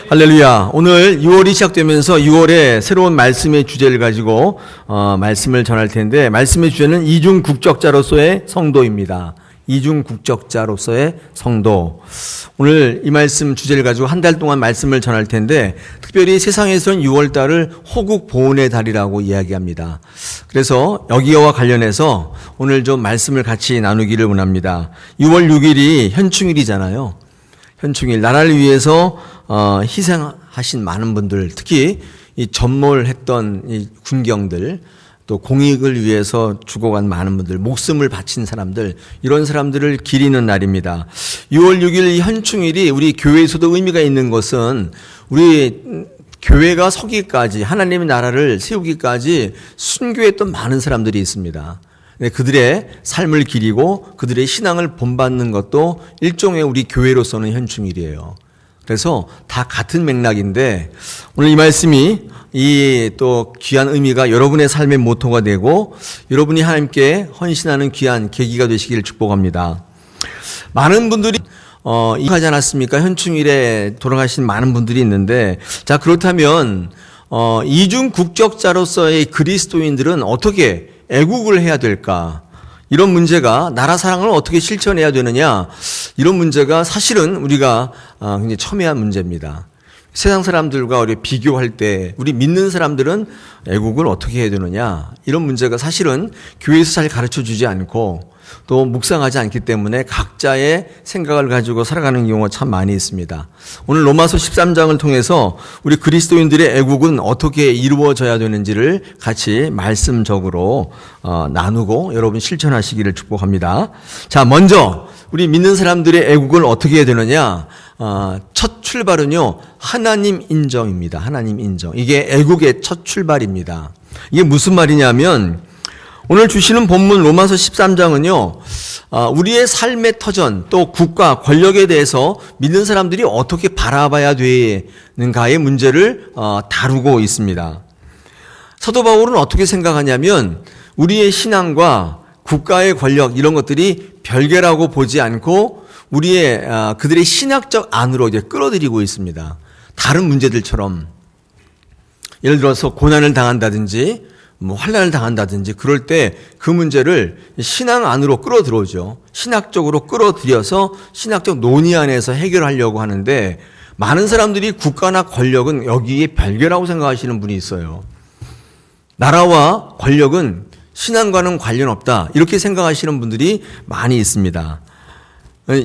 할렐루야. 오늘 6월이 시작되면서 6월에 새로운 말씀의 주제를 가지고 말씀을 전할 텐데, 말씀의 주제는 이중국적자로서의 성도입니다. 이중국적자로서의 성도. 오늘 이 말씀 주제를 가지고 한 달 동안 말씀을 전할 텐데, 특별히 세상에서는 6월달을 호국보훈의 달이라고 이야기합니다. 그래서 여기와 관련해서 오늘 좀 말씀을 같이 나누기를 원합니다. 6월 6일이 현충일이잖아요. 현충일, 나라를 위해서 희생하신 많은 분들, 특히 이 전몰했던 이 군경들, 또 공익을 위해서 죽어간 많은 분들, 목숨을 바친 사람들, 이런 사람들을 기리는 날입니다. 6월 6일 현충일이 우리 교회에서도 의미가 있는 것은, 우리 교회가 서기까지, 하나님의 나라를 세우기까지 순교했던 많은 사람들이 있습니다. 그들의 삶을 기리고 그들의 신앙을 본받는 것도 일종의 우리 교회로서는 현충일이에요. 그래서 다 같은 맥락인데, 오늘 이 말씀이 이 또 귀한 의미가 여러분의 삶의 모토가 되고 여러분이 하나님께 헌신하는 귀한 계기가 되시기를 축복합니다. 많은 분들이 하지 않았습니까? 현충일에 돌아가신 많은 분들이 있는데, 자, 그렇다면 이중 국적자로서의 그리스도인들은 어떻게 애국을 해야 될까? 이런 문제가, 나라 사랑을 어떻게 실천해야 되느냐? 이런 문제가 사실은 우리가 굉장히 첨예한 문제입니다. 세상 사람들과 우리 비교할 때 우리 믿는 사람들은 애국을 어떻게 해야 되느냐? 이런 문제가 사실은 교회에서 잘 가르쳐 주지 않고 또 묵상하지 않기 때문에 각자의 생각을 가지고 살아가는 경우가 참 많이 있습니다. 오늘 로마서 13장을 통해서 우리 그리스도인들의 애국은 어떻게 이루어져야 되는지를 같이 말씀적으로 나누고 여러분 실천하시기를 축복합니다. 자, 먼저 우리 믿는 사람들의 애국을 어떻게 해야 되느냐? 첫 출발은요, 하나님 인정입니다. 하나님 인정. 이게 애국의 첫 출발입니다. 이게 무슨 말이냐면, 오늘 주시는 본문 로마서 13장은요, 우리의 삶의 터전, 또 국가, 권력에 대해서 믿는 사람들이 어떻게 바라봐야 되는가의 문제를 다루고 있습니다. 사도 바울은 어떻게 생각하냐면, 우리의 신앙과 국가의 권력, 이런 것들이 별개라고 보지 않고 그들의 신학적 안으로 이제 끌어들이고 있습니다. 다른 문제들처럼. 예를 들어서 고난을 당한다든지, 환난을 당한다든지, 그럴 때 그 문제를 신앙 안으로 끌어들어오죠. 신학적으로 끌어들여서 신학적 논의 안에서 해결하려고 하는데, 많은 사람들이 국가나 권력은 여기에 별개라고 생각하시는 분이 있어요. 나라와 권력은 신앙과는 관련 없다, 이렇게 생각하시는 분들이 많이 있습니다.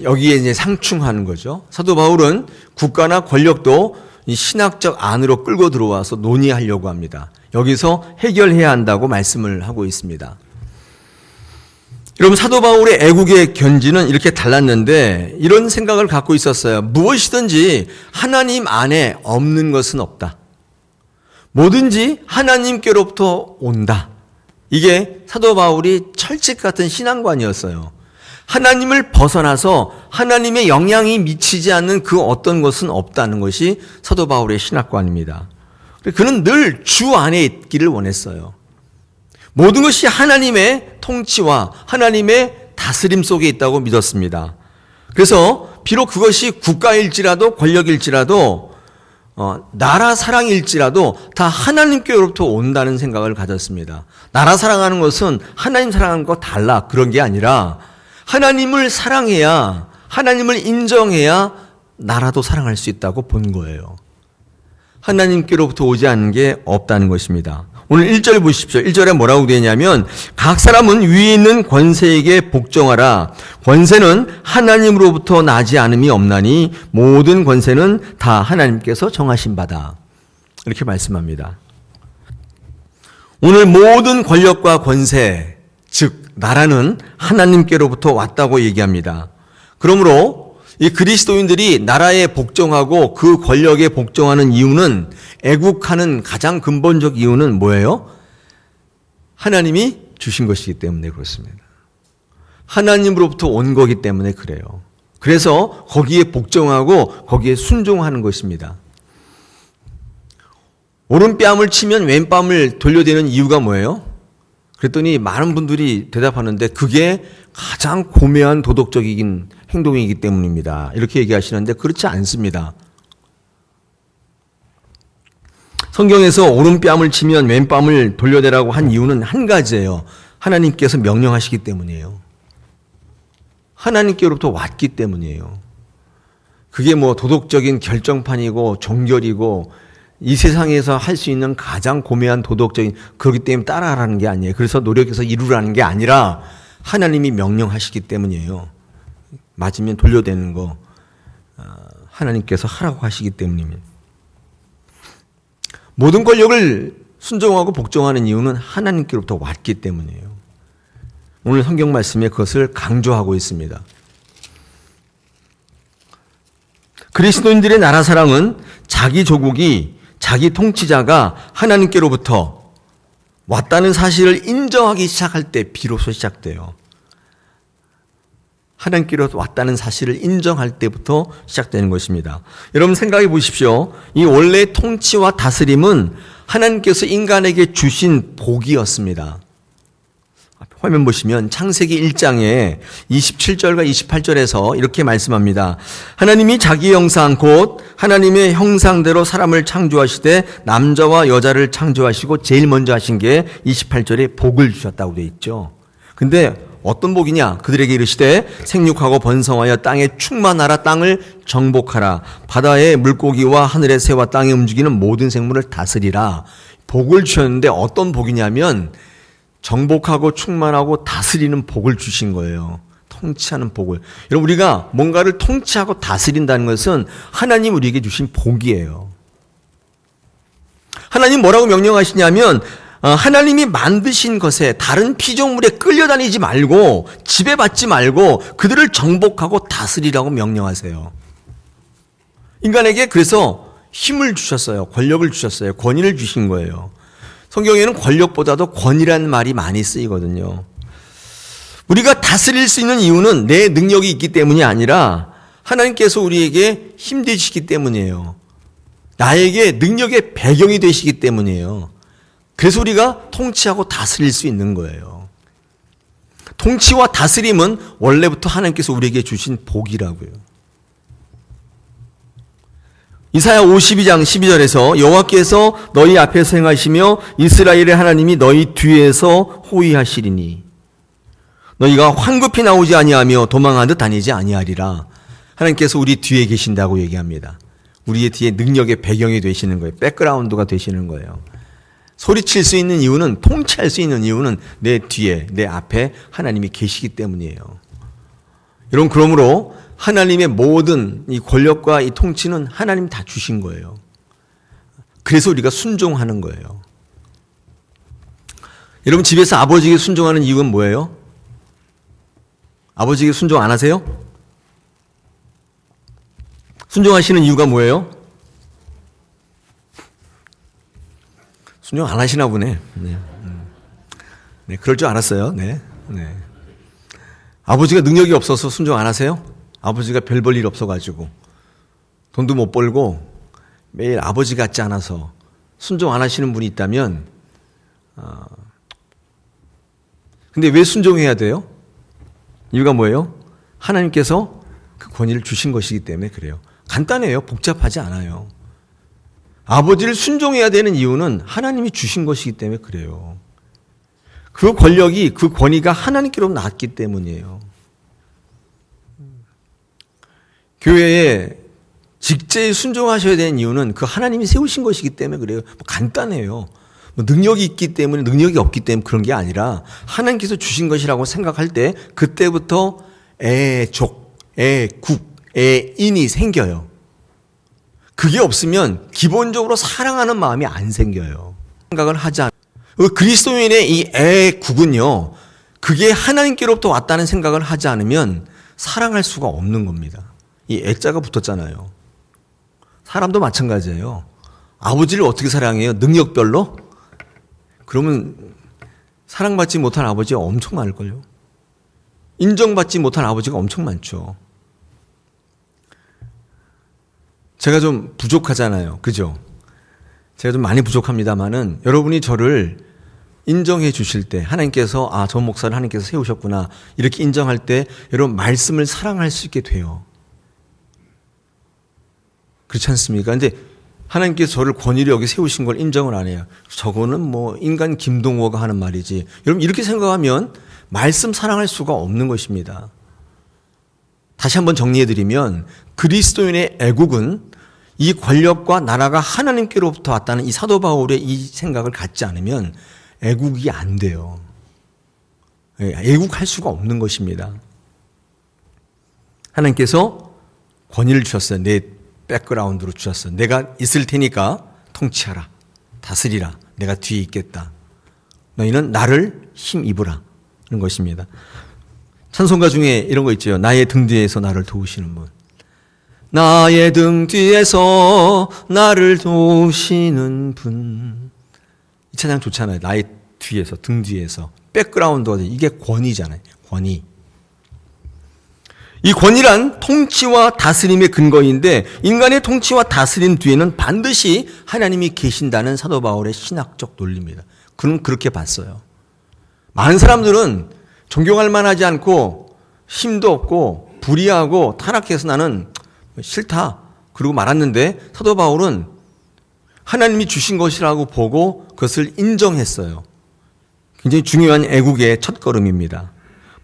여기에 이제 상충하는 거죠. 사도 바울은 국가나 권력도 이 신학적 안으로 끌고 들어와서 논의하려고 합니다. 여기서 해결해야 한다고 말씀을 하고 있습니다. 여러분, 사도 바울의 애국의 견지는 이렇게 달랐는데, 이런 생각을 갖고 있었어요. 무엇이든지 하나님 안에 없는 것은 없다. 뭐든지 하나님께로부터 온다. 이게 사도 바울이 철칙 같은 신앙관이었어요. 하나님을 벗어나서 하나님의 영향이 미치지 않는 그 어떤 것은 없다는 것이 사도 바울의 신학관입니다. 그는 늘 주 안에 있기를 원했어요. 모든 것이 하나님의 통치와 하나님의 다스림 속에 있다고 믿었습니다. 그래서 비록 그것이 국가일지라도 권력일지라도 나라 사랑일지라도 다 하나님께로부터 온다는 생각을 가졌습니다. 나라 사랑하는 것은 하나님 사랑하는 거 달라, 그런 게 아니라 하나님을 사랑해야, 하나님을 인정해야 나라도 사랑할 수 있다고 본 거예요. 하나님께로부터 오지 않는 게 없다는 것입니다. 오늘 1절 보십시오. 1절에 뭐라고 되냐면, 각 사람은 위에 있는 권세에게 복종하라. 권세는 하나님으로부터 나지 않음이 없나니 모든 권세는 다 하나님께서 정하신 바다. 이렇게 말씀합니다. 오늘 모든 권력과 권세, 즉 나라는 하나님께로부터 왔다고 얘기합니다. 그러므로 이 그리스도인들이 나라에 복종하고 그 권력에 복종하는 이유는, 애국하는 가장 근본적 이유는 뭐예요? 하나님이 주신 것이기 때문에 그렇습니다. 하나님으로부터 온 거기 때문에 그래요. 그래서 거기에 복종하고 거기에 순종하는 것입니다. 오른뺨을 치면 왼뺨을 돌려대는 이유가 뭐예요? 그랬더니 많은 분들이 대답하는데, 그게 가장 고매한 도덕적인 행동이기 때문입니다. 이렇게 얘기하시는데, 그렇지 않습니다. 성경에서 오른뺨을 치면 왼뺨을 돌려대라고 한 이유는 한 가지예요. 하나님께서 명령하시기 때문이에요. 하나님께로부터 왔기 때문이에요. 그게 뭐 도덕적인 결정판이고 종결이고 이 세상에서 할 수 있는 가장 고매한 도덕적인, 그렇기 때문에 따라하라는 게 아니에요. 그래서 노력해서 이루라는 게 아니라 하나님이 명령하시기 때문이에요. 맞으면 돌려대는 거 하나님께서 하라고 하시기 때문입니다. 모든 권력을 순종하고 복종하는 이유는 하나님께로부터 왔기 때문이에요. 오늘 성경 말씀에 그것을 강조하고 있습니다. 그리스도인들의 나라 사랑은 자기 조국이, 자기 통치자가 하나님께로부터 왔다는 사실을 인정하기 시작할 때 비로소 시작돼요. 하나님께로부터 왔다는 사실을 인정할 때부터 시작되는 것입니다. 여러분 생각해 보십시오. 이 원래 통치와 다스림은 하나님께서 인간에게 주신 복이었습니다. 화면 보시면 창세기 1장에 27절과 28절에서 이렇게 말씀합니다. 하나님이 자기 형상 곧 하나님의 형상대로 사람을 창조하시되 남자와 여자를 창조하시고 제일 먼저 하신 게 28절에 복을 주셨다고 되어 있죠. 근데 어떤 복이냐? 그들에게 이르시되 생육하고 번성하여 땅에 충만하라, 땅을 정복하라, 바다의 물고기와 하늘의 새와 땅에 움직이는 모든 생물을 다스리라. 복을 주셨는데 어떤 복이냐면 정복하고 충만하고 다스리는 복을 주신 거예요. 통치하는 복을. 여러분, 우리가 뭔가를 통치하고 다스린다는 것은 하나님 우리에게 주신 복이에요. 하나님 뭐라고 명령하시냐면 하나님이 만드신 것에 다른 피조물에 끌려다니지 말고 지배받지 말고 그들을 정복하고 다스리라고 명령하세요. 인간에게 그래서 힘을 주셨어요. 권력을 주셨어요. 권위를 주신 거예요. 성경에는 권력보다도 권위라는 말이 많이 쓰이거든요. 우리가 다스릴 수 있는 이유는 내 능력이 있기 때문이 아니라 하나님께서 우리에게 힘 되시기 때문이에요. 나에게 능력의 배경이 되시기 때문이에요. 그래서 우리가 통치하고 다스릴 수 있는 거예요. 통치와 다스림은 원래부터 하나님께서 우리에게 주신 복이라고요. 이사야 52장 12절에서 여호와께서 너희 앞에서 행하시며 이스라엘의 하나님이 너희 뒤에서 호위하시리니 너희가 황급히 나오지 아니하며 도망하듯 다니지 아니하리라. 하나님께서 우리 뒤에 계신다고 얘기합니다. 우리의 뒤에 능력의 배경이 되시는 거예요. 백그라운드가 되시는 거예요. 소리칠 수 있는 이유는, 통치할 수 있는 이유는 내 뒤에, 내 앞에 하나님이 계시기 때문이에요. 여러분, 그러므로 하나님의 모든 이 권력과 이 통치는 하나님 다 주신 거예요. 그래서 우리가 순종하는 거예요. 여러분, 집에서 아버지에게 순종하는 이유는 뭐예요? 아버지에게 순종 안 하세요? 순종하시는 이유가 뭐예요? 순종 안 하시나 보네. 네, 그럴 줄 알았어요. 네. 아버지가 능력이 없어서 순종 안 하세요? 아버지가 별 볼 일 없어가지고 돈도 못 벌고 매일 아버지 같지 않아서 순종 안 하시는 분이 있다면, 근데 왜 순종해야 돼요? 이유가 뭐예요? 하나님께서 그 권위를 주신 것이기 때문에 그래요. 간단해요. 복잡하지 않아요. 아버지를 순종해야 되는 이유는 하나님이 주신 것이기 때문에 그래요. 그 권력이, 그 권위가 하나님께로 나왔기 때문이에요. 교회에 직제에 순종하셔야 되는 이유는 그 하나님이 세우신 것이기 때문에 그래요. 간단해요. 능력이 있기 때문에, 능력이 없기 때문에 그런 게 아니라 하나님께서 주신 것이라고 생각할 때 그때부터 애족, 애국, 애인이 생겨요. 그게 없으면 기본적으로 사랑하는 마음이 안 생겨요. 생각을 하지 않아요. 그리스도인의 이 애국은요, 그게 하나님께로부터 왔다는 생각을 하지 않으면 사랑할 수가 없는 겁니다. 이 애자가 붙었잖아요. 사람도 마찬가지예요. 아버지를 어떻게 사랑해요? 능력별로? 그러면 사랑받지 못한 아버지가 엄청 많을걸요. 인정받지 못한 아버지가 엄청 많죠. 제가 좀 부족하잖아요. 그죠? 제가 좀 많이 부족합니다만은 여러분이 저를 인정해 주실 때 하나님께서 저 목사를 하나님께서 세우셨구나 이렇게 인정할 때 여러분 말씀을 사랑할 수 있게 돼요. 그렇지 않습니까? 근데 하나님께서 저를 권위로 여기 세우신 걸 인정을 안 해요. 저거는 뭐 인간 김동호가 하는 말이지. 여러분 이렇게 생각하면 말씀 사랑할 수가 없는 것입니다. 다시 한번 정리해드리면 그리스도인의 애국은 이 권력과 나라가 하나님께로부터 왔다는 이 사도 바울의 이 생각을 갖지 않으면 애국이 안 돼요. 애국할 수가 없는 것입니다. 하나님께서 권위를 주셨어요. 내 백그라운드로 주셨어요. 내가 있을 테니까 통치하라. 다스리라. 내가 뒤에 있겠다. 너희는 나를 힘입으라. 그런 것입니다. 찬송가 중에 이런 거 있죠. 나의 등 뒤에서 나를 도우시는 분. 나의 등 뒤에서 나를 도우시는 분. 이 찬양 좋잖아요. 나의 뒤에서, 등 뒤에서. 백그라운드가 이게 권위잖아요. 권위. 이 권위란 통치와 다스림의 근거인데 인간의 통치와 다스림 뒤에는 반드시 하나님이 계신다는 사도 바울의 신학적 논리입니다. 그는 그렇게 봤어요. 많은 사람들은 존경할 만하지 않고 힘도 없고 불의하고 타락해서 나는 싫다 그러고 말았는데 사도 바울은 하나님이 주신 것이라고 보고 그것을 인정했어요. 굉장히 중요한 애국의 첫걸음입니다.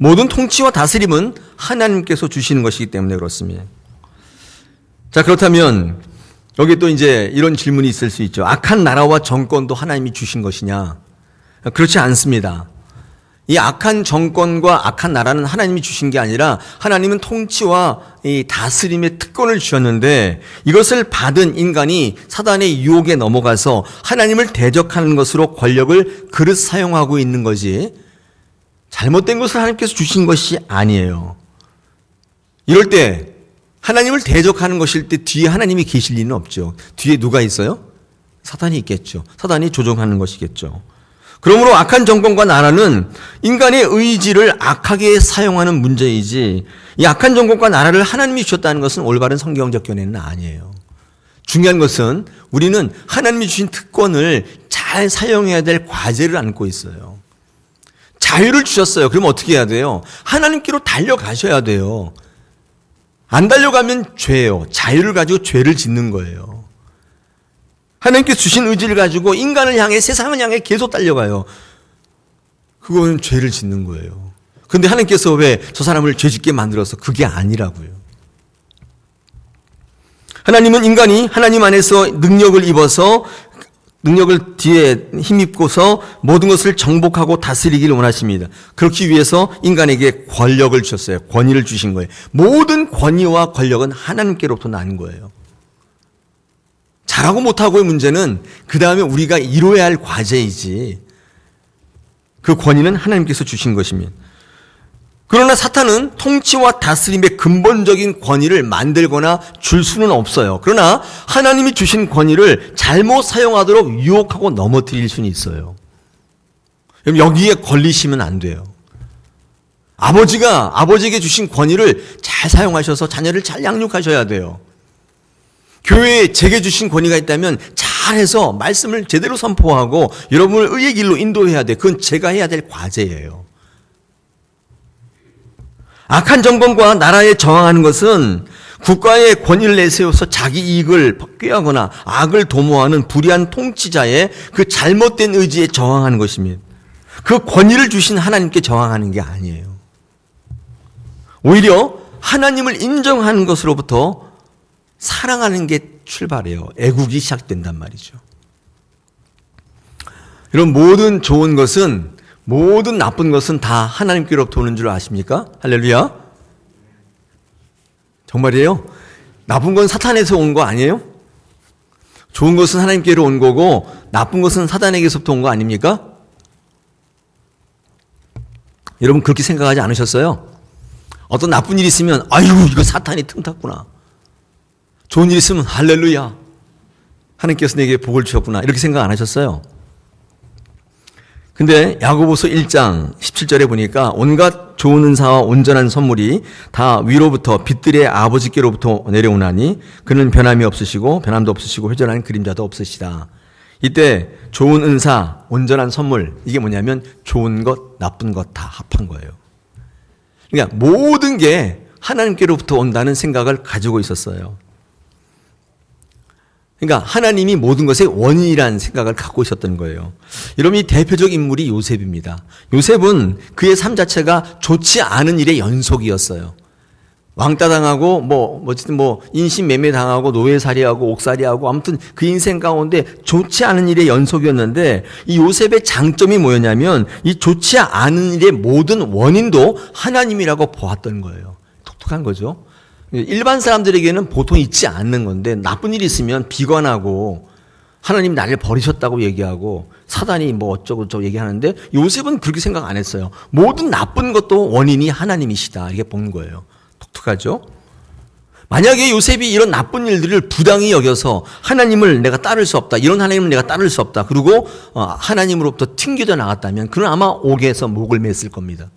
모든 통치와 다스림은 하나님께서 주시는 것이기 때문에 그렇습니다. 자, 그렇다면 여기 또 이제 이런 질문이 있을 수 있죠. 악한 나라와 정권도 하나님이 주신 것이냐? 그렇지 않습니다. 이 악한 정권과 악한 나라는 하나님이 주신 게 아니라 하나님은 통치와 이 다스림의 특권을 주셨는데 이것을 받은 인간이 사단의 유혹에 넘어가서 하나님을 대적하는 것으로 권력을 그릇 사용하고 있는 거지 잘못된 것을 하나님께서 주신 것이 아니에요. 이럴 때 하나님을 대적하는 것일 때 뒤에 하나님이 계실 리는 없죠. 뒤에 누가 있어요? 사단이 있겠죠. 사단이 조종하는 것이겠죠. 그러므로 악한 정권과 나라는 인간의 의지를 악하게 사용하는 문제이지 이 악한 정권과 나라를 하나님이 주셨다는 것은 올바른 성경적 견해는 아니에요. 중요한 것은 우리는 하나님이 주신 특권을 잘 사용해야 될 과제를 안고 있어요. 자유를 주셨어요. 그러면 어떻게 해야 돼요? 하나님께로 달려가셔야 돼요. 안 달려가면 죄예요. 자유를 가지고 죄를 짓는 거예요. 하나님께 주신 의지를 가지고 인간을 향해 세상을 향해 계속 달려가요. 그거는 죄를 짓는 거예요. 그런데 하나님께서 왜 저 사람을 죄짓게 만들어서 그게 아니라고요. 하나님은 인간이 하나님 안에서 능력을 입어서 능력을 뒤에 힘입고서 모든 것을 정복하고 다스리기를 원하십니다. 그렇기 위해서 인간에게 권력을 주셨어요. 권위를 주신 거예요. 모든 권위와 권력은 하나님께로부터 난 거예요. 잘하고 못하고의 문제는 그 다음에 우리가 이뤄야 할 과제이지 그 권위는 하나님께서 주신 것입니다. 그러나 사탄은 통치와 다스림의 근본적인 권위를 만들거나 줄 수는 없어요. 그러나 하나님이 주신 권위를 잘못 사용하도록 유혹하고 넘어뜨릴 수는 있어요. 여기에 걸리시면 안 돼요. 아버지가 아버지에게 주신 권위를 잘 사용하셔서 자녀를 잘 양육하셔야 돼요. 교회에 제게 주신 권위가 있다면 잘해서 말씀을 제대로 선포하고 여러분을 의의 길로 인도해야 돼. 그건 제가 해야 될 과제예요. 악한 정권과 나라에 저항하는 것은 국가의 권위를 내세워서 자기 이익을 꾀하거나 악을 도모하는 불의한 통치자의 그 잘못된 의지에 저항하는 것입니다. 그 권위를 주신 하나님께 저항하는 게 아니에요. 오히려 하나님을 인정하는 것으로부터 사랑하는 게 출발해요. 애국이 시작된단 말이죠. 이런 모든 좋은 것은 모든 나쁜 것은 다 하나님께로부터 오는 줄 아십니까? 할렐루야. 정말이에요? 나쁜 건 사탄에서 온 거 아니에요? 좋은 것은 하나님께로 온 거고 나쁜 것은 사탄에게서부터 온 거 아닙니까? 여러분 그렇게 생각하지 않으셨어요? 어떤 나쁜 일이 있으면 아유 이거 사탄이 틈탔구나. 좋은 일이 있으면 할렐루야. 하나님께서 내게 복을 주셨구나. 이렇게 생각 안 하셨어요? 근데 야고보서 1장 17절에 보니까 온갖 좋은 은사와 온전한 선물이 다 위로부터 빛들의 아버지께로부터 내려오나니 그는 변함이 없으시고 변함도 없으시고 회전하는 그림자도 없으시다. 이때 좋은 은사, 온전한 선물 이게 뭐냐면 좋은 것, 나쁜 것 다 합한 거예요. 그러니까 모든 게 하나님께로부터 온다는 생각을 가지고 있었어요. 그러니까 하나님이 모든 것의 원인이라는 생각을 갖고 있었던 거예요. 여러분, 이 대표적 인물이 요셉입니다. 요셉은 그의 삶 자체가 좋지 않은 일의 연속이었어요. 왕따 당하고 어쨌든 인신매매 당하고 노예살이하고 옥살이하고 아무튼 그 인생 가운데 좋지 않은 일의 연속이었는데, 이 요셉의 장점이 뭐였냐면 이 좋지 않은 일의 모든 원인도 하나님이라고 보았던 거예요. 독특한 거죠. 일반 사람들에게는 보통 있지 않는 건데, 나쁜 일이 있으면 비관하고 하나님 나를 버리셨다고 얘기하고 사단이 어쩌고 저쩌고 얘기하는데, 요셉은 그렇게 생각 안 했어요. 모든 나쁜 것도 원인이 하나님이시다, 이렇게 본 거예요. 독특하죠? 만약에 요셉이 이런 나쁜 일들을 부당히 여겨서 하나님을 내가 따를 수 없다, 이런 하나님을 내가 따를 수 없다, 그리고 하나님으로부터 튕겨져 나갔다면 그는 아마 옥에서 목을 맸을 겁니다.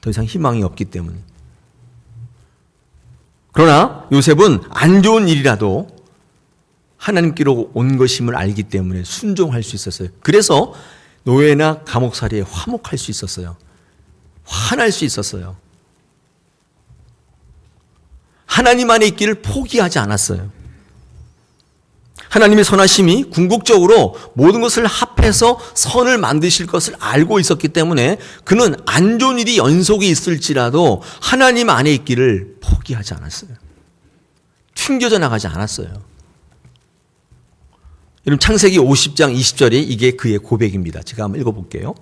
더 이상 희망이 없기 때문에. 그러나 요셉은 안 좋은 일이라도 하나님께로 온 것임을 알기 때문에 순종할 수 있었어요. 그래서 노예나 감옥살이에 화목할 수 있었어요. 화날 수 있었어요. 하나님 안에 있기를 포기하지 않았어요. 하나님의 선하심이 궁극적으로 모든 것을 합해서 선을 만드실 것을 알고 있었기 때문에 그는 안 좋은 일이 연속이 있을지라도 하나님 안에 있기를 포기하지 않았어요. 튕겨져 나가지 않았어요. 여러분, 창세기 50장 20절이 이게 그의 고백입니다. 제가 한번 읽어볼게요.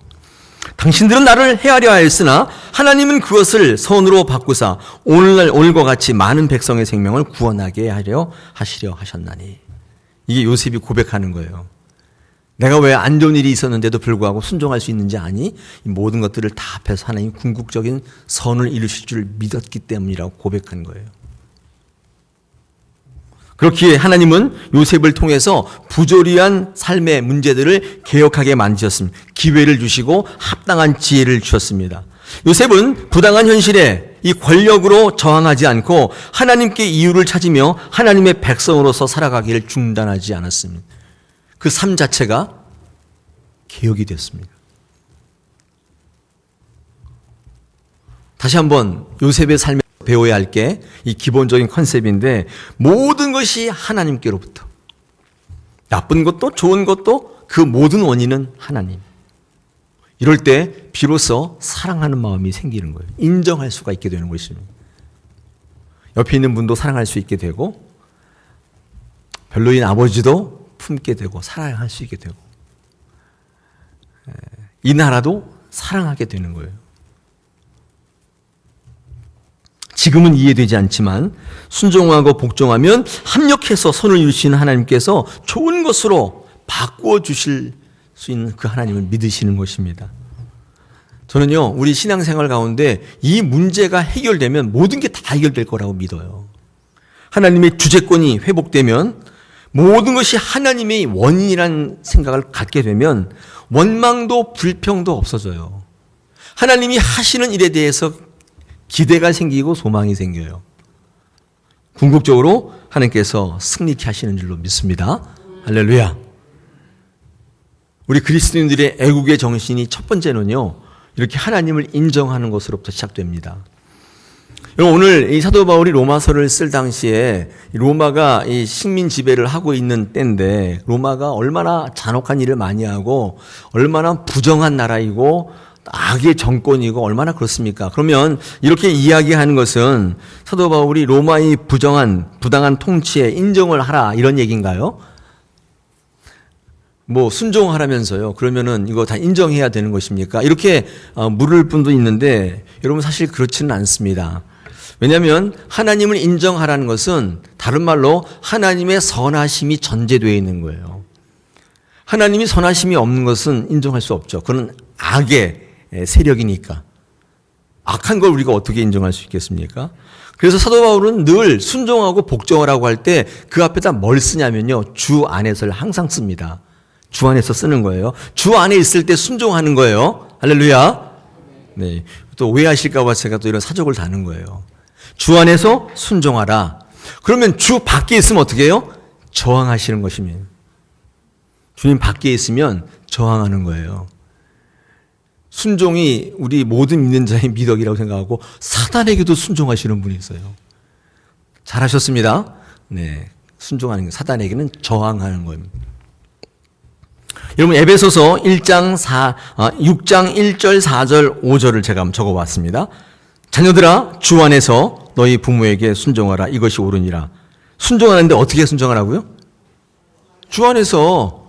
당신들은 나를 해하려 하였으나 하나님은 그것을 선으로 바꾸사 오늘과 같이 많은 백성의 생명을 구원하게 하려 하셨나니. 이게 요셉이 고백하는 거예요. 내가 왜 안 좋은 일이 있었는데도 불구하고 순종할 수 있는지 아니? 이 모든 것들을 다 합해서 하나님 궁극적인 선을 이루실 줄 믿었기 때문이라고 고백한 거예요. 그렇기에 하나님은 요셉을 통해서 부조리한 삶의 문제들을 개혁하게 만드셨습니다. 기회를 주시고 합당한 지혜를 주셨습니다. 요셉은 부당한 현실에 이 권력으로 저항하지 않고 하나님께 이유를 찾으며 하나님의 백성으로서 살아가기를 중단하지 않았습니다. 그 삶 자체가 개혁이 됐습니다. 다시 한번 요셉의 삶에 배워야 할 게 이 기본적인 컨셉인데, 모든 것이 하나님께로부터, 나쁜 것도 좋은 것도 그 모든 원인은 하나님. 이럴 때 비로소 사랑하는 마음이 생기는 거예요. 인정할 수가 있게 되는 것입니다. 옆에 있는 분도 사랑할 수 있게 되고, 별로인 아버지도 품게 되고 사랑할 수 있게 되고, 이 나라도 사랑하게 되는 거예요. 지금은 이해되지 않지만 순종하고 복종하면 합력해서 선을 이루시는 하나님께서 좋은 것으로 바꾸어 주실 수 있는 그 하나님을 믿으시는 것입니다. 저는요, 우리 신앙생활 가운데 이 문제가 해결되면 모든 게 다 해결될 거라고 믿어요. 하나님의 주재권이 회복되면, 모든 것이 하나님의 원인이라는 생각을 갖게 되면 원망도 불평도 없어져요. 하나님이 하시는 일에 대해서 기대가 생기고 소망이 생겨요. 궁극적으로 하나님께서 승리케 하시는 줄로 믿습니다. 할렐루야. 우리 그리스도인들의 애국의 정신이 첫 번째는요, 이렇게 하나님을 인정하는 것으로부터 시작됩니다. 오늘 이 사도 바울이 로마서를 쓸 당시에 로마가 이 식민 지배를 하고 있는 때인데, 로마가 얼마나 잔혹한 일을 많이 하고 얼마나 부정한 나라이고 악의 정권이고 얼마나 그렇습니까? 그러면 이렇게 이야기하는 것은 사도 바울이 로마의 부당한 통치에 인정을 하라, 이런 얘기인가요? 순종하라면서요. 그러면은 이거 다 인정해야 되는 것입니까? 이렇게 물을 분도 있는데, 여러분, 사실 그렇지는 않습니다. 왜냐하면 하나님을 인정하라는 것은 다른 말로 하나님의 선하심이 전제되어 있는 거예요. 하나님이 선하심이 없는 것은 인정할 수 없죠. 그건 악의 세력이니까. 악한 걸 우리가 어떻게 인정할 수 있겠습니까? 그래서 사도 바울은 늘 순종하고 복종하라고 할 때 그 앞에다 뭘 쓰냐면요, 주 안에서를 항상 씁니다. 주 안에서 쓰는 거예요. 주 안에 있을 때 순종하는 거예요. 할렐루야. 네. 또 오해하실까 봐 제가 또 이런 사족을 다는 거예요. 주 안에서 순종하라. 그러면 주 밖에 있으면 어떻게 해요? 저항하시는 것입니다. 주님 밖에 있으면 저항하는 거예요. 순종이 우리 모든 믿는 자의 미덕이라고 생각하고 사단에게도 순종하시는 분이 있어요. 잘하셨습니다. 네. 순종하는 거, 사단에게는 저항하는 겁니다. 여러분 에베소서 6장 1절 4절 5절을 제가 한번 적어봤습니다. 자녀들아 주 안에서 너희 부모에게 순종하라. 이것이 옳으니라. 순종하는데 어떻게 순종하라고요? 주 안에서.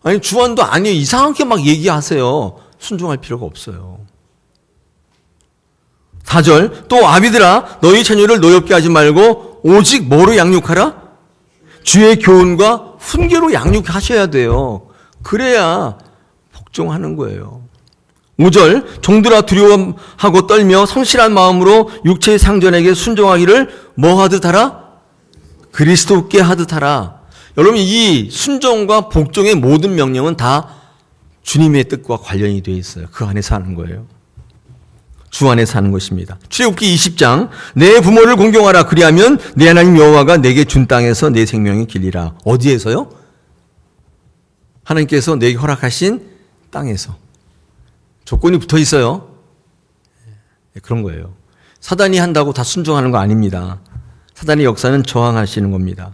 아니 주 안도 아니에요. 이상하게 막 얘기하세요. 순종할 필요가 없어요. 4절 또 아비들아 너희 자녀를 노엽게 하지 말고 오직 뭐로 양육하라? 주의 교훈과 훈계로 양육하셔야 돼요. 그래야 복종하는 거예요. 5절 종들아 두려워하고 떨며 성실한 마음으로 육체의 상전에게 순종하기를 뭐 하듯 하라? 그리스도께 하듯 하라. 여러분 이 순종과 복종의 모든 명령은 다 주님의 뜻과 관련이 되어 있어요. 그 안에서 하는 거예요. 주 안에서 하는 것입니다. 출애굽기 20장 내 부모를 공경하라. 그리하면 내 하나님 여호와가 내게 준 땅에서 내 생명이 길리라. 어디에서요? 하나님께서 내게 허락하신 땅에서. 조건이 붙어 있어요. 그런 거예요. 사단이 한다고 다 순종하는 거 아닙니다. 사단의 역사는 저항하시는 겁니다.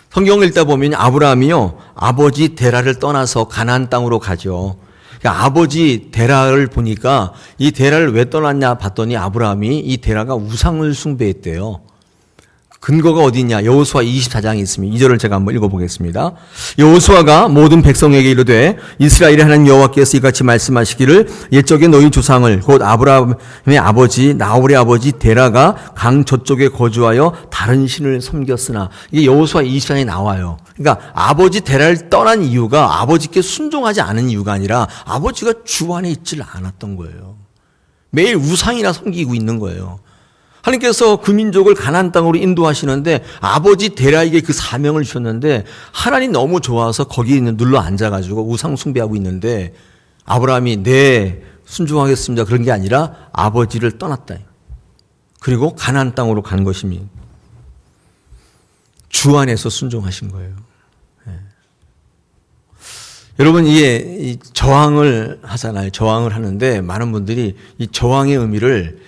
성경을 읽다 보면 아브라함이요 아버지 데라를 떠나서 가나안 땅으로 가죠. 그러니까 아버지 데라를 보니까 이 데라를 왜 떠났냐 봤더니 아브라함이 이 데라가 우상을 숭배했대요. 근거가 어디 있냐? 여호수아 24장에 있습니다. 2절을 제가 한번 읽어보겠습니다. 여호수아가 모든 백성에게 이르되 이스라엘의 하나님 여호와께서 이같이 말씀하시기를 옛적에 너희 조상을 곧 아브라함의 아버지 나홀의 아버지 데라가 강 저쪽에 거주하여 다른 신을 섬겼으나 이게 여호수아 24장에 나와요. 그러니까 아버지 데라를 떠난 이유가 아버지께 순종하지 않은 이유가 아니라 아버지가 주 안에 있질 않았던 거예요. 매일 우상이나 섬기고 있는 거예요. 하나님께서 그 민족을 가나안 땅으로 인도하시는데 아버지 데라에게 그 사명을 주셨는데 하나님 너무 좋아서 거기 있는 눌러 앉아가지고 우상 숭배하고 있는데 아브라함이 네 순종하겠습니다 그런 게 아니라 아버지를 떠났다. 그리고 가나안 땅으로 간 것입니다. 주 안에서 순종하신 거예요. 네. 여러분 이게 저항을 하잖아요. 저항을 하는데 많은 분들이 이 저항의 의미를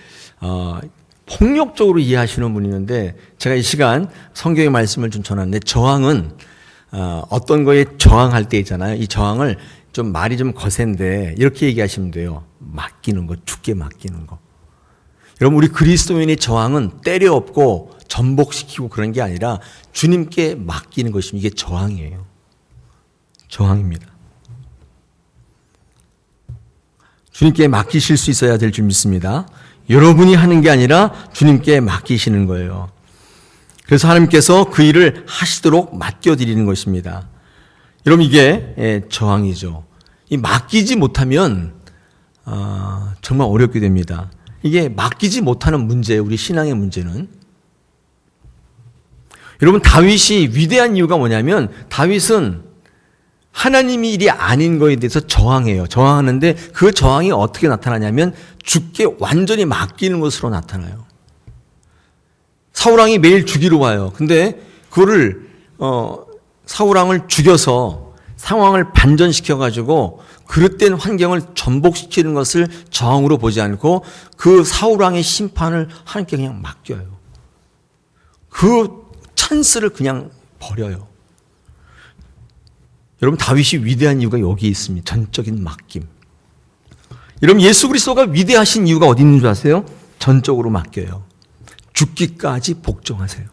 폭력적으로 이해하시는 분이 있는데 제가 이 시간 성경의 말씀을 좀 전하는데 저항은 어떤 거에 저항할 때 있잖아요. 이 저항을 좀 말이 좀 거센데 이렇게 얘기하시면 돼요. 맡기는 거, 주께 맡기는 거. 여러분 우리 그리스도인의 저항은 때려 엎고 전복시키고 그런 게 아니라 주님께 맡기는 것이면 이게 저항이에요. 저항입니다. 주님께 맡기실 수 있어야 될 줄 믿습니다. 여러분이 하는 게 아니라 주님께 맡기시는 거예요. 그래서 하나님께서 그 일을 하시도록 맡겨드리는 것입니다. 여러분 이게 저항이죠. 이 맡기지 못하면 정말 어렵게 됩니다. 이게 맡기지 못하는 문제, 우리 신앙의 문제는 여러분 다윗이 위대한 이유가 뭐냐면 다윗은 하나님이 일이 아닌 거에 대해서 저항해요. 저항하는데 그 저항이 어떻게 나타나냐면 주께 완전히 맡기는 것으로 나타나요. 사울왕이 매일 죽이러 와요. 근데 그거를 사울왕을 죽여서 상황을 반전시켜가지고 그릇된 환경을 전복시키는 것을 저항으로 보지 않고 그 사울왕의 심판을 하나님께 그냥 맡겨요. 그 찬스를 그냥 버려요. 여러분 다윗이 위대한 이유가 여기 있습니다. 전적인 맡김. 여러분 예수 그리스도가 위대하신 이유가 어디 있는 줄 아세요? 전적으로 맡겨요. 죽기까지 복종하세요.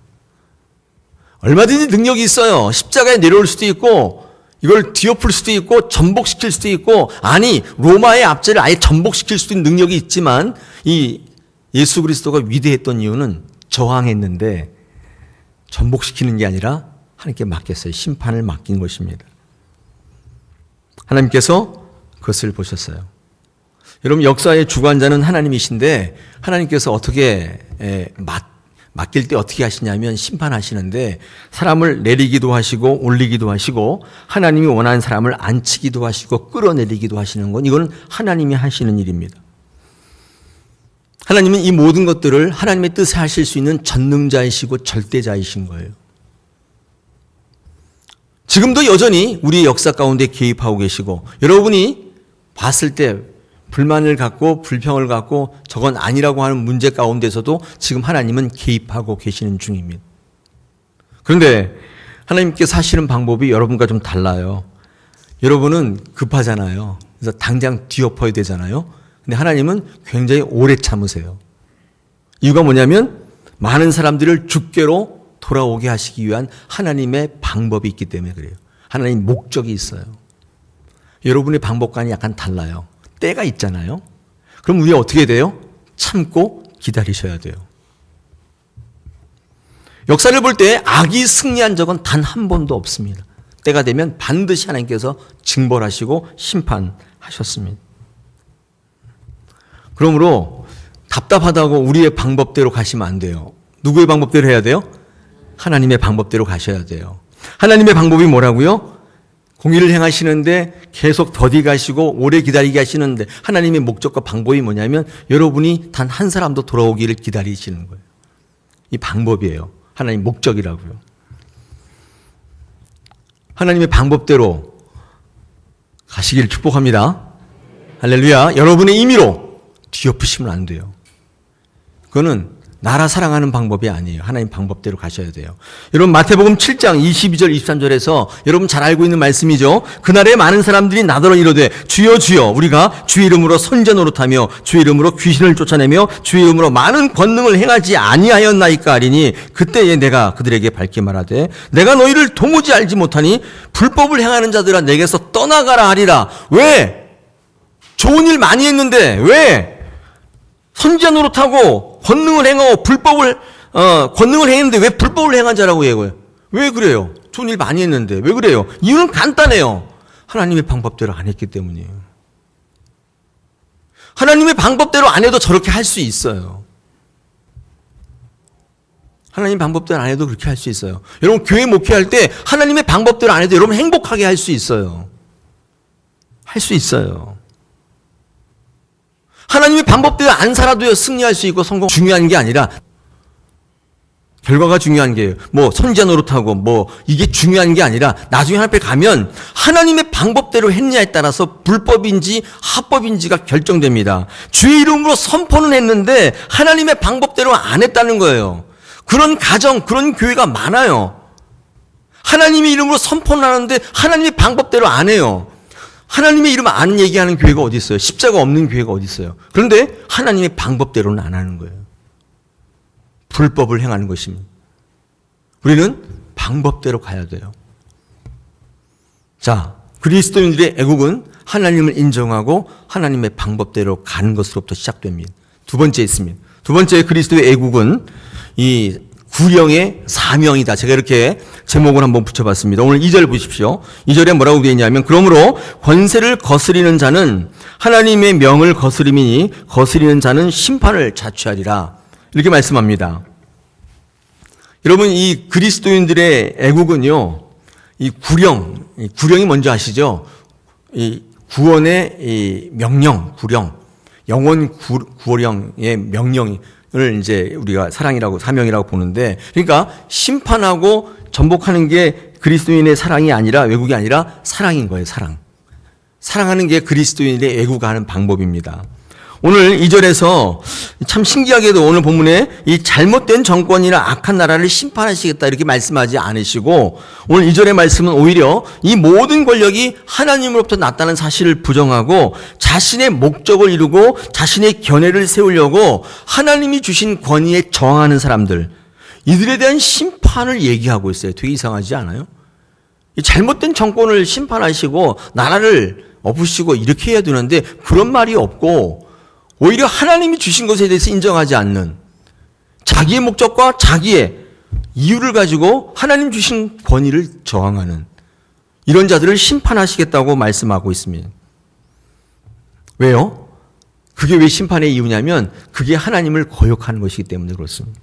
얼마든지 능력이 있어요. 십자가에 내려올 수도 있고 이걸 뒤엎을 수도 있고 전복시킬 수도 있고 아니 로마의 압제를 아예 전복시킬 수도 있는 능력이 있지만 이 예수 그리스도가 위대했던 이유는 저항했는데 전복시키는 게 아니라 하나님께 맡겼어요. 심판을 맡긴 것입니다. 하나님께서 그것을 보셨어요. 여러분 역사의 주관자는 하나님이신데 하나님께서 어떻게 맡길 때 어떻게 하시냐면 심판하시는데 사람을 내리기도 하시고 올리기도 하시고 하나님이 원하는 사람을 앉히기도 하시고 끌어내리기도 하시는 건 이건 하나님이 하시는 일입니다. 하나님은 이 모든 것들을 하나님의 뜻에 하실 수 있는 전능자이시고 절대자이신 거예요. 지금도 여전히 우리의 역사 가운데 개입하고 계시고 여러분이 봤을 때 불만을 갖고 불평을 갖고 저건 아니라고 하는 문제 가운데서도 지금 하나님은 개입하고 계시는 중입니다. 그런데 하나님께서 하시는 방법이 여러분과 좀 달라요. 여러분은 급하잖아요. 그래서 당장 뒤엎어야 되잖아요. 근데 하나님은 굉장히 오래 참으세요. 이유가 뭐냐면 많은 사람들을 주께로 돌아오게 하시기 위한 하나님의 방법이 있기 때문에 그래요. 하나님 목적이 있어요. 여러분의 방법과는 약간 달라요. 때가 있잖아요. 그럼 우리가 어떻게 돼요? 참고 기다리셔야 돼요. 역사를 볼 때 악이 승리한 적은 단 한 번도 없습니다. 때가 되면 반드시 하나님께서 징벌하시고 심판하셨습니다. 그러므로 답답하다고 우리의 방법대로 가시면 안 돼요. 누구의 방법대로 해야 돼요? 하나님의 방법대로 가셔야 돼요. 하나님의 방법이 뭐라고요? 공의를 행하시는데 계속 더디 가시고 오래 기다리게 하시는데 하나님의 목적과 방법이 뭐냐면 여러분이 단 한 사람도 돌아오기를 기다리시는 거예요. 이 방법이에요. 하나님 목적이라고요. 하나님의 방법대로 가시기를 축복합니다. 할렐루야. 여러분의 임의로 뒤엎으시면 안 돼요. 그거는 나라 사랑하는 방법이 아니에요. 하나님 방법대로 가셔야 돼요. 여러분 마태복음 7장 22절 23절에서 여러분 잘 알고 있는 말씀이죠. 그날에 많은 사람들이 나더러 이르되 주여 주여 우리가 주의 이름으로 선자 노릇하며 주의 이름으로 귀신을 쫓아내며 주의 이름으로 많은 권능을 행하지 아니하였나이까 하리니 그때에 내가 그들에게 밝게 말하되 내가 너희를 도무지 알지 못하니 불법을 행하는 자들아 내게서 떠나가라 하리라. 왜? 좋은 일 많이 했는데 왜? 선지자 노릇하고 권능을 행하고 권능을 행했는데 왜 불법을 행한 자라고 얘기해요? 왜 그래요? 좋은 일 많이 했는데 왜 그래요? 이유는 간단해요. 하나님의 방법대로 안 했기 때문이에요. 하나님의 방법대로 안 해도 저렇게 할 수 있어요. 하나님 방법대로 안 해도 그렇게 할 수 있어요. 여러분 교회 목회할 때 하나님의 방법대로 안 해도 여러분 행복하게 할 수 있어요. 할 수 있어요. 하나님의 방법대로 안 살아도요 승리할 수 있고 성공 중요한 게 아니라 결과가 중요한 게요. 뭐 선지자 노릇하고 뭐 이게 중요한 게 아니라 나중에 하나님 앞에 가면 하나님의 방법대로 했냐에 따라서 불법인지 합법인지가 결정됩니다. 주의 이름으로 선포는 했는데 하나님의 방법대로 안 했다는 거예요. 그런 가정, 그런 교회가 많아요. 하나님의 이름으로 선포는 하는데 하나님의 방법대로 안 해요. 하나님의 이름 안 얘기하는 교회가 어디 있어요? 십자가 없는 교회가 어디 있어요? 그런데 하나님의 방법대로는 안 하는 거예요. 불법을 행하는 것입니다. 우리는 방법대로 가야 돼요. 자, 그리스도인들의 애국은 하나님을 인정하고 하나님의 방법대로 가는 것으로부터 시작됩니다. 두 번째 있습니다. 두 번째 그리스도의 애국은 이 구령의 사명이다. 제가 이렇게 제목을 한번 붙여봤습니다. 오늘 2절 보십시오. 2절에 뭐라고 되어 있냐면 그러므로 권세를 거스리는 자는 하나님의 명을 거스림이니 거스리는 자는 심판을 자취하리라. 이렇게 말씀합니다. 여러분 이 그리스도인들의 애국은요. 이 구령이 뭔지 아시죠? 이 구원의 이 명령, 구령, 영원 구령의 명령이 을 이제 우리가 사명이라고 보는데, 그러니까 심판하고 전복하는 게 그리스도인의 사랑이 아니라 외국이 아니라 사랑인 거예요. 사랑하는 게 그리스도인의 애국하는 방법입니다. 오늘 2절에서 참 신기하게도 오늘 본문에 이 잘못된 정권이나 악한 나라를 심판하시겠다 이렇게 말씀하지 않으시고 오늘 2절의 말씀은 오히려 이 모든 권력이 하나님으로부터 났다는 사실을 부정하고 자신의 목적을 이루고 자신의 견해를 세우려고 하나님이 주신 권위에 저항하는 사람들, 이들에 대한 심판을 얘기하고 있어요. 되게 이상하지 않아요? 이 잘못된 정권을 심판하시고 나라를 엎으시고 이렇게 해야 되는데 그런 말이 없고 오히려 하나님이 주신 것에 대해서 인정하지 않는, 자기의 목적과 자기의 이유를 가지고 하나님 주신 권위를 저항하는 이런 자들을 심판하시겠다고 말씀하고 있습니다. 왜요? 그게 왜 심판의 이유냐면 그게 하나님을 거역하는 것이기 때문에 그렇습니다.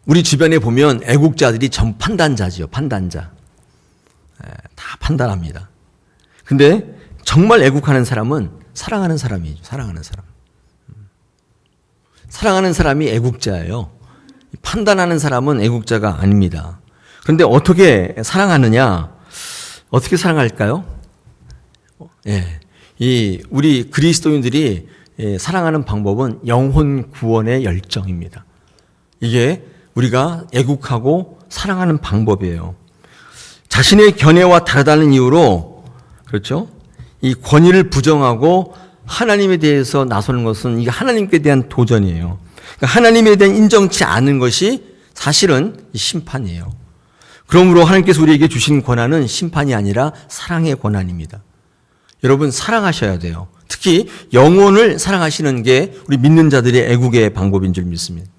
우리 주변에 보면 애국자들이 전 판단자지요. 판단자. 다 판단합니다. 근데 정말 애국하는 사람은 사랑하는 사람이죠. 사랑하는 사람. 사랑하는 사람이 애국자예요. 판단하는 사람은 애국자가 아닙니다. 그런데 어떻게 사랑하느냐? 어떻게 사랑할까요? 우리 그리스도인들이 사랑하는 방법은 영혼 구원의 열정입니다. 이게 우리가 애국하고 사랑하는 방법이에요. 자신의 견해와 다르다는 이유로, 그렇죠? 이 권위를 부정하고 하나님에 대해서 나서는 것은 이게 하나님께 대한 도전이에요. 그러니까 하나님에 대한 인정치 않은 것이 사실은 심판이에요. 그러므로 하나님께서 우리에게 주신 권한은 심판이 아니라 사랑의 권한입니다. 여러분, 사랑하셔야 돼요. 특히 영혼을 사랑하시는 게 우리 믿는 자들의 애국의 방법인 줄 믿습니다.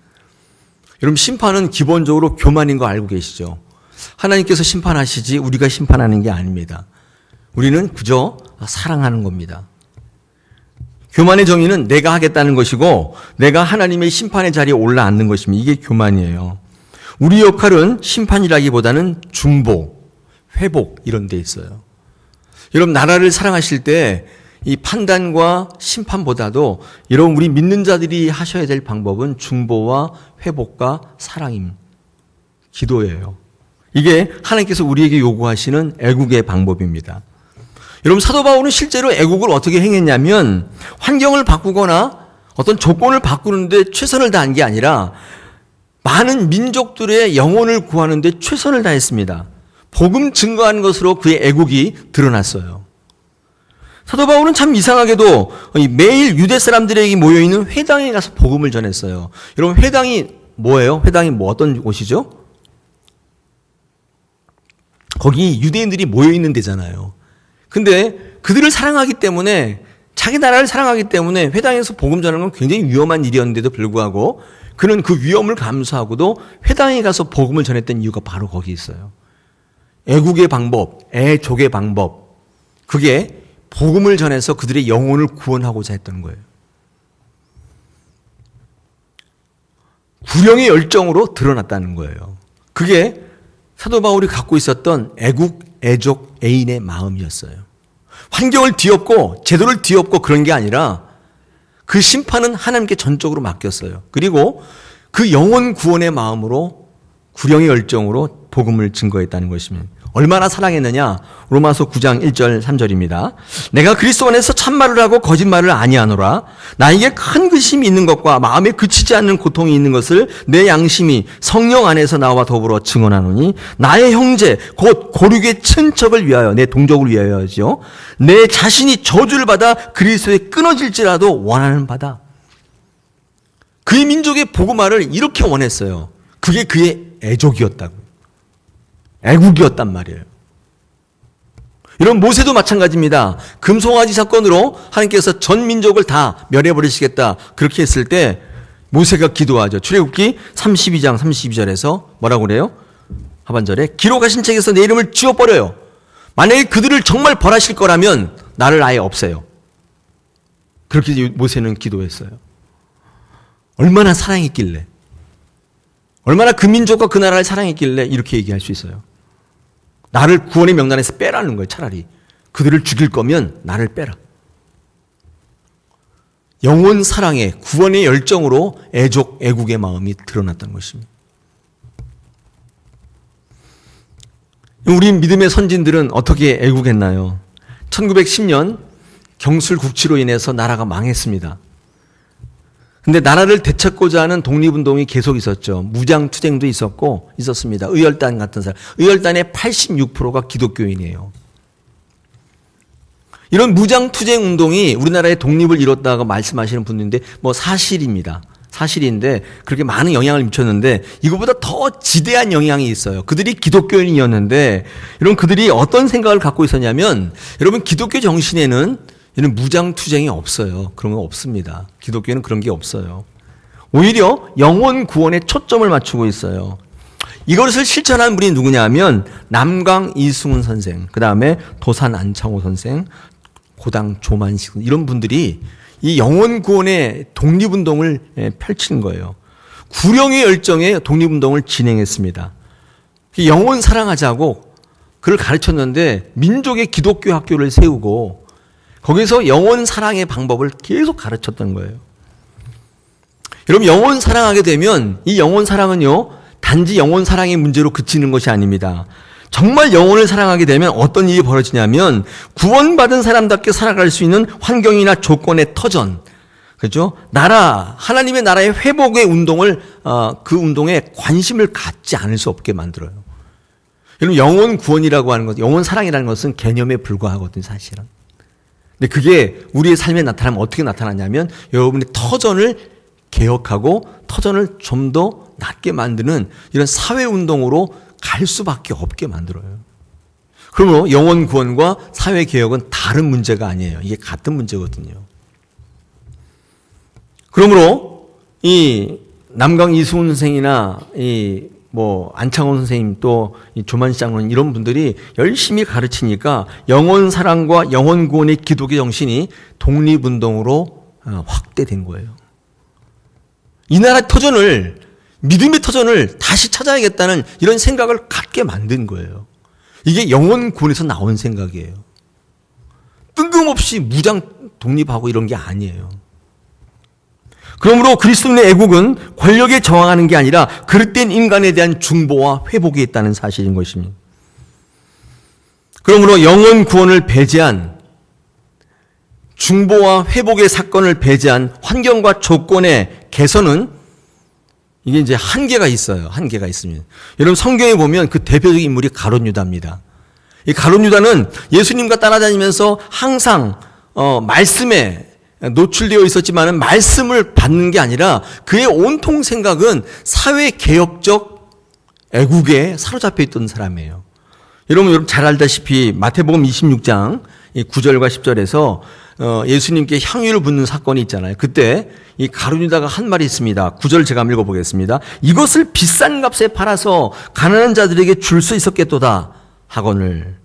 여러분, 심판은 기본적으로 교만인 거 알고 계시죠? 하나님께서 심판하시지 우리가 심판하는 게 아닙니다. 우리는 그저 사랑하는 겁니다. 교만의 정의는 내가 하겠다는 것이고 내가 하나님의 심판의 자리에 올라앉는 것입니다. 이게 교만이에요. 우리 역할은 심판이라기보다는 중보, 회복 이런 데 있어요. 여러분, 나라를 사랑하실 때 이 판단과 심판보다도 여러분 우리 믿는 자들이 하셔야 될 방법은 중보와 회복과 사랑임, 기도예요. 이게 하나님께서 우리에게 요구하시는 애국의 방법입니다. 여러분, 사도 바울은 실제로 애국을 어떻게 행했냐면 환경을 바꾸거나 어떤 조건을 바꾸는데 최선을 다한 게 아니라 많은 민족들의 영혼을 구하는 데 최선을 다했습니다. 복음 증거하는 것으로 그의 애국이 드러났어요. 사도 바울은 참 이상하게도 매일 유대 사람들에게 모여있는 회당에 가서 복음을 전했어요. 여러분, 회당이 뭐예요? 회당이 뭐 어떤 곳이죠? 거기 유대인들이 모여있는 데잖아요. 근데 그들을 사랑하기 때문에, 자기 나라를 사랑하기 때문에 회당에서 복음 전하는 건 굉장히 위험한 일이었는데도 불구하고 그는 그 위험을 감수하고도 회당에 가서 복음을 전했던 이유가 바로 거기 있어요. 애국의 방법, 애족의 방법, 그게 복음을 전해서 그들의 영혼을 구원하고자 했던 거예요. 구령의 열정으로 드러났다는 거예요. 그게 사도 바울이 갖고 있었던 애국, 애족, 애인의 마음이었어요. 환경을 뒤엎고 제도를 뒤엎고 그런 게 아니라 그 심판은 하나님께 전적으로 맡겼어요. 그리고 그 영혼 구원의 마음으로 구령의 열정으로 복음을 증거했다는 것입니다. 얼마나 사랑했느냐? 로마서 9장 1절 3절입니다. 내가 그리스도 안에서 참말을 하고 거짓말을 아니하노라. 나에게 큰 근심이 있는 것과 마음에 그치지 않는 고통이 있는 것을 내 양심이 성령 안에서 나와 더불어 증언하노니 나의 형제 곧 고륙의 친척을 위하여, 내 동족을 위하여죠, 내 자신이 저주를 받아 그리스도에 끊어질지라도 원하는 바다. 그의 민족의 복음화를 이렇게 원했어요. 그게 그의 애족이었다고. 애국이었단 말이에요. 이런 모세도 마찬가지입니다. 금송아지 사건으로 하나님께서 전 민족을 다 멸해버리시겠다 그렇게 했을 때 모세가 기도하죠. 출애굽기 32장 32절에서 뭐라고 그래요? 하반절에 기록하신 책에서 내 이름을 지워버려요. 만약에 그들을 정말 벌하실 거라면 나를 아예 없애요. 그렇게 모세는 기도했어요. 얼마나 사랑했길래, 얼마나 그 민족과 그 나라를 사랑했길래 이렇게 얘기할 수 있어요. 나를 구원의 명단에서 빼라는 거예요. 차라리 그들을 죽일 거면 나를 빼라. 영혼 사랑의 구원의 열정으로 애족, 애국의 마음이 드러났던 것입니다. 우리 믿음의 선진들은 어떻게 애국했나요? 1910년 경술국치로 인해서 나라가 망했습니다. 근데 나라를 되찾고자 하는 독립운동이 계속 있었죠. 무장투쟁도 있었습니다. 의열단 같은 사람. 의열단의 86%가 기독교인이에요. 이런 무장투쟁 운동이 우리나라의 독립을 이뤘다고 말씀하시는 분인데 뭐 사실입니다. 사실인데 그렇게 많은 영향을 미쳤는데 이거보다 더 지대한 영향이 있어요. 그들이 기독교인이었는데 여러분, 그들이 어떤 생각을 갖고 있었냐면, 여러분, 기독교 정신에는 이런 무장투쟁이 없어요. 그런 거 없습니다. 기독교는 그런 게 없어요. 오히려 영혼 구원에 초점을 맞추고 있어요. 이것을 실천한 분이 누구냐 하면 남강 이승훈 선생, 그 다음에 도산 안창호 선생, 고당 조만식, 이런 분들이 이 영혼 구원의 독립운동을 펼친 거예요. 구령의 열정의 독립운동을 진행했습니다. 영혼 사랑하자고 그를 가르쳤는데 민족의 기독교 학교를 세우고 거기서 영혼 사랑의 방법을 계속 가르쳤던 거예요. 여러분, 영혼 사랑하게 되면 이 영혼 사랑은요, 단지 영혼 사랑의 문제로 그치는 것이 아닙니다. 정말 영혼을 사랑하게 되면 어떤 일이 벌어지냐면 구원받은 사람답게 살아갈 수 있는 환경이나 조건의 터전, 그렇죠? 하나님의 나라의 회복의 운동을, 그 운동에 관심을 갖지 않을 수 없게 만들어요. 여러분, 영혼 구원이라고 하는 것, 영혼 사랑이라는 것은 개념에 불과하거든요, 사실은. 근데 그게 우리의 삶에 나타나면 어떻게 나타나냐면, 여러분의 터전을 개혁하고 터전을 좀 더 낫게 만드는 이런 사회운동으로 갈 수밖에 없게 만들어요. 그러므로 영혼 구원과 사회 개혁은 다른 문제가 아니에요. 이게 같은 문제거든요. 그러므로 이 남강 이수훈 선생이나 안창호 선생님 또 조만시 장로님 이런 분들이 열심히 가르치니까 영혼 사랑과 영혼 구원의 기독의 정신이 독립운동으로 확대된 거예요. 이 나라 터전을, 믿음의 터전을 다시 찾아야겠다는 이런 생각을 갖게 만든 거예요. 이게 영혼 구원에서 나온 생각이에요. 뜬금없이 무장 독립하고 이런 게 아니에요. 그러므로 그리스도인의 애국은 권력에 저항하는 게 아니라 그릇된 인간에 대한 중보와 회복에 있다는 사실인 것입니다. 그러므로 영혼 구원을 배제한, 중보와 회복의 사건을 배제한 환경과 조건의 개선은 이게 이제 한계가 있어요. 한계가 있습니다. 여러분, 성경에 보면 그 대표적인 인물이 가룟 유다입니다. 이 가룟 유다는 예수님과 따라다니면서 항상 말씀에 노출되어 있었지만 말씀을 받는 게 아니라 그의 온통 생각은 사회개혁적 애국에 사로잡혀 있던 사람이에요. 여러분 잘 알다시피 마태복음 26장 9절과 10절에서 예수님께 향유를 붓는 사건이 있잖아요. 그때 이 가룟 유다가 한 말이 있습니다. 9절 제가 한번 읽어보겠습니다. 이것을 비싼 값에 팔아서 가난한 자들에게 줄 수 있었겠도다 하거늘.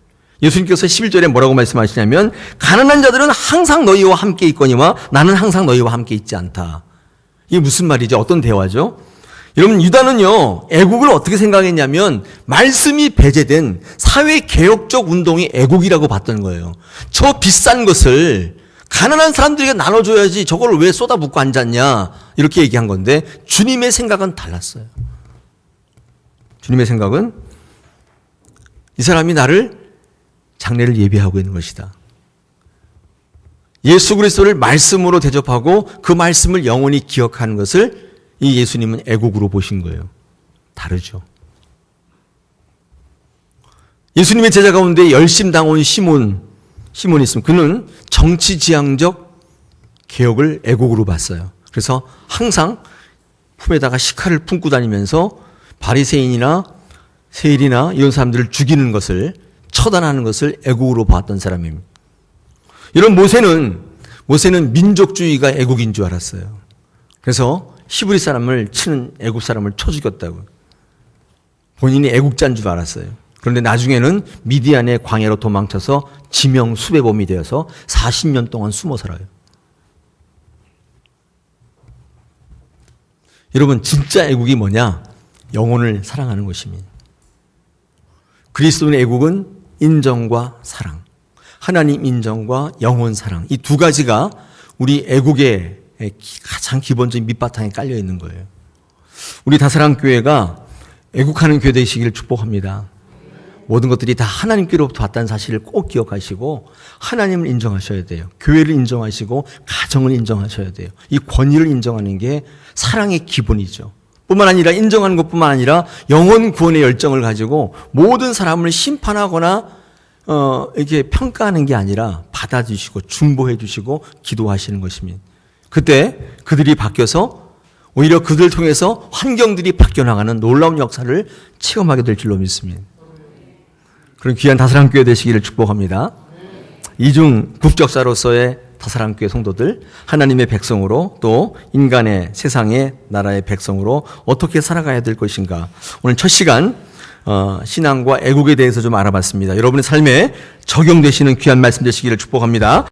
예수님께서 11절에 뭐라고 말씀하시냐면, 가난한 자들은 항상 너희와 함께 있거니와 나는 항상 너희와 함께 있지 않다. 이게 무슨 말이죠? 어떤 대화죠? 여러분, 유다는요, 애국을 어떻게 생각했냐면 말씀이 배제된 사회개혁적 운동이 애국이라고 봤던 거예요. 저 비싼 것을 가난한 사람들에게 나눠줘야지 저걸 왜 쏟아붓고 앉았냐, 이렇게 얘기한 건데, 주님의 생각은 달랐어요. 주님의 생각은 이 사람이 나를 장례를 예비하고 있는 것이다. 예수 그리스도를 말씀으로 대접하고 그 말씀을 영원히 기억하는 것을 이 예수님은 애국으로 보신 거예요. 다르죠. 예수님의 제자 가운데 열심당원 시몬이 있으면 그는 정치지향적 개혁을 애국으로 봤어요. 그래서 항상 품에다가 식칼을 품고 다니면서 바리새인이나 세일이나 이런 사람들을 죽이는 것을, 처단하는 것을 애국으로 봤던 사람입니다. 이런 모세는 민족주의가 애국인 줄 알았어요. 그래서 히브리 사람을 치는 애국 사람을 쳐 죽였다고. 본인이 애국자인 줄 알았어요. 그런데 나중에는 미디안의 광야로 도망쳐서 지명 수배범이 되어서 40년 동안 숨어 살아요. 여러분, 진짜 애국이 뭐냐? 영혼을 사랑하는 것입니다. 그리스도인의 애국은 인정과 사랑, 하나님 인정과 영혼 사랑, 이 두 가지가 우리 애국의 가장 기본적인 밑바탕에 깔려 있는 거예요. 우리 다사랑교회가 애국하는 교회 되시기를 축복합니다. 모든 것들이 다 하나님께로부터 왔다는 사실을 꼭 기억하시고 하나님을 인정하셔야 돼요. 교회를 인정하시고 가정을 인정하셔야 돼요. 이 권위를 인정하는 게 사랑의 기본이죠. 뿐만 아니라 인정하는 것뿐만 아니라 영혼 구원의 열정을 가지고 모든 사람을 심판하거나 이렇게 평가하는 게 아니라 받아주시고 중보해 주시고 기도하시는 것입니다. 그때 그들이 바뀌어서 오히려 그들을 통해서 환경들이 바뀌어나가는 놀라운 역사를 체험하게 될 줄로 믿습니다. 그런 귀한 다사랑교회 되시기를 축복합니다. 이중 국적자로서의 다사랑교회 성도들, 하나님의 백성으로 또 인간의 세상의 나라의 백성으로 어떻게 살아가야 될 것인가, 오늘 첫 시간 신앙과 애국에 대해서 좀 알아봤습니다. 여러분의 삶에 적용되시는 귀한 말씀 되시기를 축복합니다.